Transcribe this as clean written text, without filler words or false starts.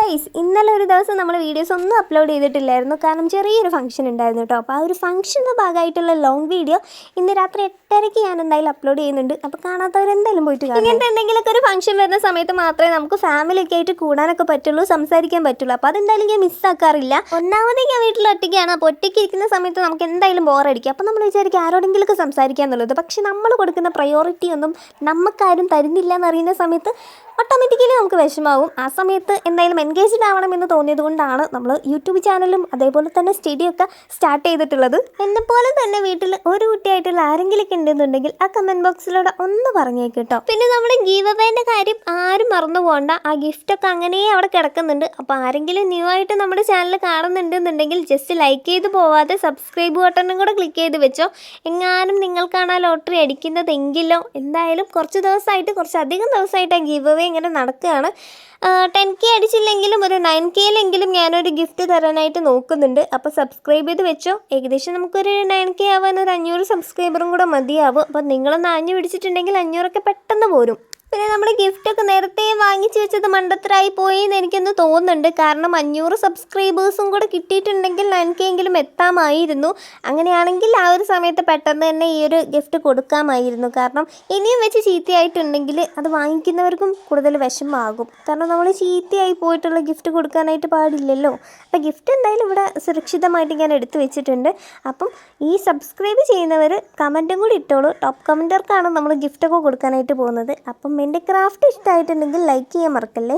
Guys, ഇന്നലെ ഒരു ദിവസം നമ്മൾ വീഡിയോസ് ഒന്നും അപ്ലോഡ് ചെയ്തിട്ടില്ലായിരുന്നു. കാരണം ചെറിയൊരു ഫംഗ്ഷൻ ഉണ്ടായിരുന്നു കേട്ടോ. അപ്പോൾ ആ ഒരു ഫംഗ്ഷൻ്റെ ഭാഗമായിട്ടുള്ള ലോങ് വീഡിയോ ഇന്ന് രാത്രി 8:30 ഞാൻ എന്തായാലും അപ്ലോഡ് ചെയ്യുന്നുണ്ട്. അപ്പോൾ കാണാത്തവരെന്തായാലും പോയിട്ട് കാണാം. ഇങ്ങനത്തെ എന്തെങ്കിലുമൊക്കെ ഒരു ഫംഗ്ഷൻ വരുന്ന സമയത്ത് മാത്രമേ നമുക്ക് ഫാമിലിയൊക്കെ ആയിട്ട് കൂടാനൊക്കെ പറ്റുള്ളൂ, സംസാരിക്കാൻ പറ്റുള്ളൂ. അപ്പോൾ അതെന്തായാലും ഞാൻ മിസ്സാക്കാറില്ല. ഒന്നാമത് ഞാൻ വീട്ടിൽ ഒറ്റയ്ക്കാണ്. അപ്പോൾ ഒറ്റയ്ക്ക് ഇരിക്കുന്ന സമയത്ത് നമുക്ക് എന്തായാലും ബോറടിക്കും. അപ്പോൾ നമ്മൾ വിചാരിക്കും ആരോടെങ്കിലുമൊക്കെ സംസാരിക്കുക എന്നുള്ളത്. പക്ഷെ നമ്മൾ കൊടുക്കുന്ന പ്രയോറിറ്റി ഒന്നും നമുക്കാരും തരുന്നില്ല എന്നറിയുന്ന സമയത്ത് ഓട്ടോമാറ്റിക്കലി നമുക്ക് വിഷമാവും. ആ സമയത്ത് എന്തായാലും എൻഗേജ്ഡ് ആവണമെന്ന് തോന്നിയത് കൊണ്ടാണ് നമ്മൾ യൂട്യൂബ് ചാനലും അതേപോലെ തന്നെ സ്റ്റഡി ഒക്കെ സ്റ്റാർട്ട് ചെയ്തിട്ടുള്ളത്. എന്നെപ്പോലെ തന്നെ വീട്ടിൽ ഒരു കുട്ടിയായിട്ടുള്ള ആരെങ്കിലുമൊക്കെ ഉണ്ടെന്നുണ്ടെങ്കിൽ ആ കമൻറ്റ് ബോക്സിലൂടെ ഒന്ന് പറഞ്ഞേക്ക് കേട്ടോ. പിന്നെ നമ്മുടെ ഗീവ് അവേൻ്റെ കാര്യം ആരും മറന്നു പോകണ്ട. ആ ഗിഫ്റ്റൊക്കെ അങ്ങനെ അവിടെ കിടക്കുന്നുണ്ട്. അപ്പോൾ ആരെങ്കിലും ന്യൂ ആയിട്ട് നമ്മുടെ ചാനൽ കാണുന്നുണ്ടെന്നുണ്ടെങ്കിൽ ജസ്റ്റ് ലൈക്ക് ചെയ്ത് പോവാതെ സബ്സ്ക്രൈബ് ബട്ടണും കൂടെ ക്ലിക്ക് ചെയ്ത് വെച്ചോ. എങ്ങാനും നിങ്ങൾക്കാണ് ആ ലോട്ടറി അടിക്കുന്നതെങ്കിലോ എന്തായാലും കുറച്ചധികം ദിവസമായിട്ട് ആ ഗീവ് അവേ ഇങ്ങനെ നടക്കുകയാണ്. 10K അടിച്ചില്ലെങ്കിലും ഒരു 9Kയിലെങ്കിലും ഞാനൊരു ഗിഫ്റ്റ് തരാനായിട്ട് നോക്കുന്നുണ്ട്. അപ്പോൾ സബ്സ്ക്രൈബ് ചെയ്ത് വെച്ചോ. ഏകദേശം നമുക്കൊരു 9K ആവാൻ ഒരു 500 സബ്സ്ക്രൈബറും കൂടെ മതിയാവും. അപ്പോൾ നിങ്ങളൊന്ന് ആഞ്ഞു പിടിച്ചിട്ടുണ്ടെങ്കിൽ 500 പെട്ടെന്ന് പോരും. പിന്നെ നമ്മൾ ഗിഫ്റ്റൊക്കെ നേരത്തെ വാങ്ങിച്ച് വെച്ചത് മണ്ടത്തരായി പോയി എന്ന് എനിക്കൊന്ന് തോന്നുന്നുണ്ട്. കാരണം 500 സബ്സ്ക്രൈബേഴ്സും കൂടെ കിട്ടിയിട്ടുണ്ടെങ്കിൽ 9K എങ്കിലും എത്താമായിരുന്നു. അങ്ങനെയാണെങ്കിൽ ആ ഒരു സമയത്ത് പെട്ടെന്ന് തന്നെ ഈ ഒരു ഗിഫ്റ്റ് കൊടുക്കാമായിരുന്നു. കാരണം ഇനിയും വെച്ച് ചീത്തയായിട്ടുണ്ടെങ്കിൽ അത് വാങ്ങിക്കുന്നവർക്കും കൂടുതൽ വിഷമമാകും. കാരണം നമ്മൾ ചീത്തയായി പോയിട്ടുള്ള ഗിഫ്റ്റ് കൊടുക്കാനായിട്ട് പാടില്ലല്ലോ. അപ്പോൾ ഗിഫ്റ്റ് എന്തായാലും ഇവിടെ സുരക്ഷിതമായിട്ട് ഞാൻ എടുത്തു വെച്ചിട്ടുണ്ട്. അപ്പം ഈ സബ്സ്ക്രൈബ് ചെയ്യുന്നവർ കമൻറ്റും കൂടി ഇട്ടോളൂ. ടോപ്പ് കമൻറ്റർക്കാണ് നമ്മൾ ഗിഫ്റ്റൊക്കെ കൊടുക്കാനായിട്ട് പോകുന്നത്. അപ്പം എൻ്റെ ക്രാഫ്റ്റ് ഇഷ്ടമായിട്ടുണ്ടെങ്കിൽ ലൈക്ക് ചെയ്യാൻ മറക്കല്ലേ.